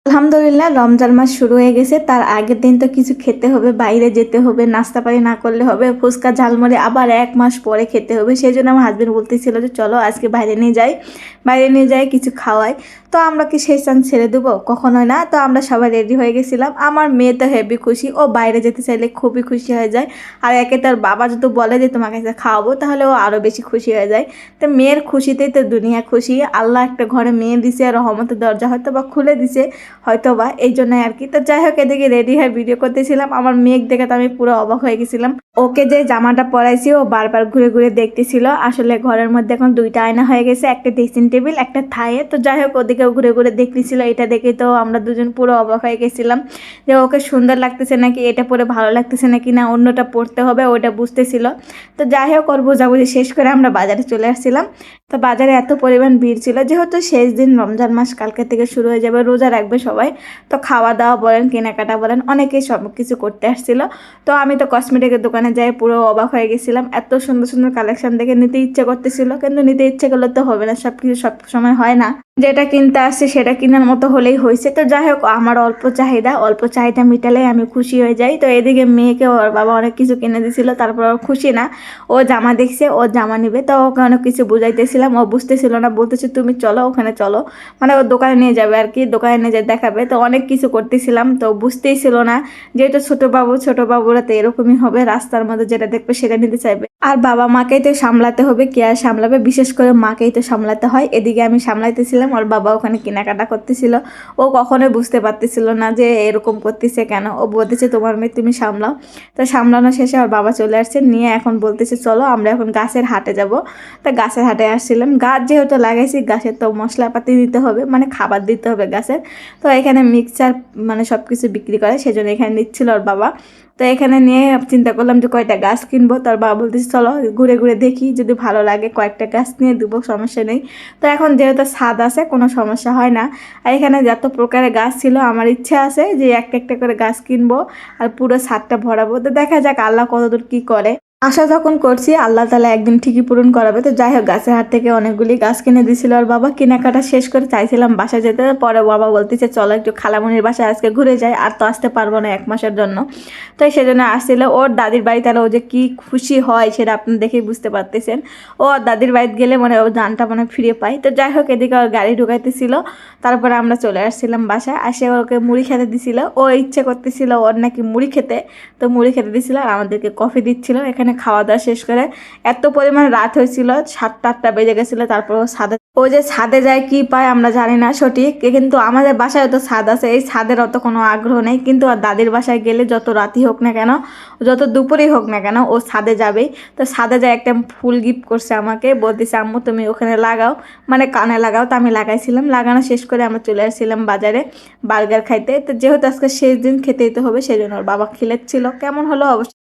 আলহামদুলিল্লাহ রমজান মাস শুরু হয়ে গেছে। তার আগের দিন তো কিছু খেতে হবে, বাইরে যেতে হবে, নাস্তা পানি না করলে হবে। ফুচকা ঝালমুড়ি আবার 1 মাস পরে খেতে হবে। সেই জন্য আমার হাজবেন্ড বলতেছিল যে চলো আজকে বাইরে নিয়ে যাই, বাইরে নিয়ে যাই কিছু খাওয়াই। তো আমরা কি সেই চান্স ছেড়ে দেবো? কখনোই না। তো আমরা সবাই রেডি হয়ে গেছিলাম। আমার মেয়ে তো হেভি খুশি, ও বাইরে যেতে চাইলে খুবই খুশি হয়ে যায়। আর একে তার বাবা যদি বলে যে তোমাকে কাছে খাওয়াবো, তাহলে ও আরও বেশি খুশি হয়ে যায়। তো মেয়ের খুশিতেই তো দুনিয়া খুশি। আল্লাহ একটা ঘরে মেয়ে দিছে, আর রহমতের দরজা হয়তো বা খুলে দিছে, হয়তো বা এই জন্যই আর কি। তো যাই হোক, এদিকে রেডি হয়ে ভিডিও করতেছিলাম। আমার মেঘ দেখে তো আমি পুরো অবাক হয়ে গেছিলাম। ওকে যে জামাটা পরাইছি ও বারবার ঘুরে ঘুরে দেখতেছিল। আসলে ঘরের মধ্যে এখন দুইটা আয়না হয়ে গেছে, একটা ড্রেসিং টেবিল, একটা থায়ে। তো যাই হোক, ওদিকেও ঘুরে ঘুরে দেখতেছিল। এটা দেখে তো আমরা দুজন পুরো অবাক হয়ে গেছিলাম যে ওকে সুন্দর লাগতেছে নাকি, এটা পরে ভালো লাগতেছে নাকি, না অন্যটা পড়তে হবে, ওটা বুঝতেছিল। তো যাই হোক, ওর বোঝাবুঝি শেষ করে আমরা বাজারে চলে আসছিলাম। তো বাজারে এত পরিমাণ ভিড় ছিল, যেহেতু শেষ দিন, রমজান মাস কালকে থেকে শুরু হয়ে যাবে, রোজা রাখবে সবাই। তো খাওয়া দাওয়া বলেন, কেনাকাটা বলেন, অনেকেই সব কিছু করতে আসছিল। তো আমি তো কসমেটিকের দোকানে যাই পুরো অবাক হয়ে গেছিলাম। এত সুন্দর সুন্দর কালেকশন দেখে নিতে ইচ্ছে করতেছিল, কিন্তু নিতে ইচ্ছে করলে তো হবে না, সব কিছু সব সময় হয় না। যেটা কিনতে আসছে সেটা কেনার মতো হলেই হয়েছে। তো যাই হোক, আমার অল্প চাহিদা মিটালে আমি খুশি হয়ে যাই। তো এদিকে মেয়েকে ওর বাবা অনেক কিছু কিনে দিয়েছিল, তারপর ও খুশি না। ও জামা দেখছে, ও জামা নিবে। তো ওকে অনেক কিছু বুঝাইতেছিলাম, ও বুঝতেছিল না, বলতেছে তুমি চলো ওখানে চলো, মানে ও দোকানে নিয়ে যাবে আর কি, দোকানে নিয়ে যেয়ে দেখাবে। তো অনেক কিছু করতেছিলাম, তো বুঝতেই ছিল না। যেহেতু ছোট বাবুরা তো এরকমই হবে, রাস্তার মধ্যে যেটা দেখবে সেটা নিতে চাইবে। আর বাবা মাকেই তো সামলাতে হবে, কে আর সামলাবে, বিশেষ করে মাকেই তো সামলাতে হয়। এদিকে আমি সামলাইতেছিলাম, ওর বাবা ওখানে কেনাকাটা করতেছিল। ও কখনোই বুঝতে পারতেছিল না যে এরকম করতেছে কেন। ও বলতেছে তোমার মেয়ে তুমি সামলাও। তো সামলানো শেষে ওর বাবা চলে আসছে নিয়ে, এখন বলতেছে চলো আমরা এখন গাছের হাটে যাব। তা গাছের হাটে আসছিলাম। গাছ যেহেতু লাগাইছি, গাছের তো মশলাপাতি দিতে হবে, মানে খাবার দিতে হবে গাছের। তো এখানে মিক্সচার মানে সব কিছু বিক্রি করে, সেজন্য এখানে নিচ্ছিল ওর বাবা। তো এখানে নিয়ে চিন্তা করলাম যে কয়টা গাছ কিনবো। তার বাবা বলতেছে চলো ঘুরে ঘুরে দেখি, যদি ভালো লাগে কয়েকটা গাছ নিয়ে দেবো, সমস্যা নেই। তো এখন যেহেতু ছাদ আছে, কোনো সমস্যা হয় না। আর এখানে যত প্রকারের গাছ ছিল, আমার ইচ্ছা আছে যে একটা একটা করে গাছ কিনবো আর পুরো ছাদটা ভরাবো। তো দেখা যাক আল্লাহ কতদূর কি করে। আশা যখন করছি আল্লাহ তালা একদিন ঠিকই পূরণ করাবে। তো যাই হোক, গাছের হাট থেকে অনেকগুলি গাছ কিনে দিছিল আর বাবা। কেনাকাটা শেষ করে চাইছিলাম বাসায় যেতে, পরে বাবা বলতেছে চলো একটু খালামণির বাসায় আজকে ঘুরে যাই, আর তো আসতে পারবো না 1 মাসের জন্য। তো সেজন্য আসছিল। ওর দাদির বাড়ি, তাহলে ও যে কি খুশি হয় সেটা আপনি দেখেই বুঝতে পারতেছেন। ও ওর দাদির বাড়িতে গেলে মানে ও জানটা মানে ফিরে পায়। তো যাই হোক, এদিকে ওর গাড়ি ঢুকাইতেছিল। তারপরে আমরা চলে আসছিলাম বাসায়। আসে ওকে মুড়ি খেতে দিছিল, ও ইচ্ছে করতেছিল ওর নাকি মুড়ি খেতে। তো মুড়ি খেতে দিছিল আর আমাদেরকে কফি দিচ্ছিল। এখানে খাওয়া দাওয়া শেষ করে এত পরিমাণ রাত হয়েছিল, 7টা 8টা বেজে গেছিলো। তারপর ও যে ছাদে যায় কি পায় আমরা জানি না সঠিক, কিন্তু আমাদের বাসায় তো ছাদ আছে, এই ছাদের অত কোনো আগ্রহ নেই। কিন্তু আর দাদির বাসায় গেলে যত রাতি হোক না কেন, যত দুপুরেই হোক না কেন, ও ছাদে যাবেই। তো ছাদে যায় একটা ফুল গিফট করছে আমাকে, বলতেছে আম্মু তুমি ওখানে লাগাও, মানে কানে লাগাও। তো আমি লাগাইছিলাম, লাগানো শেষ করে আমরা চলে আসছিলাম বাজারে বার্গার খাইতে। তো যেহেতু আজকে শেষ দিন খেতেই তো হবে, সেই জন্য ওর বাবা খিলেচ্ছিল। কেমন হলো অবশ্যই।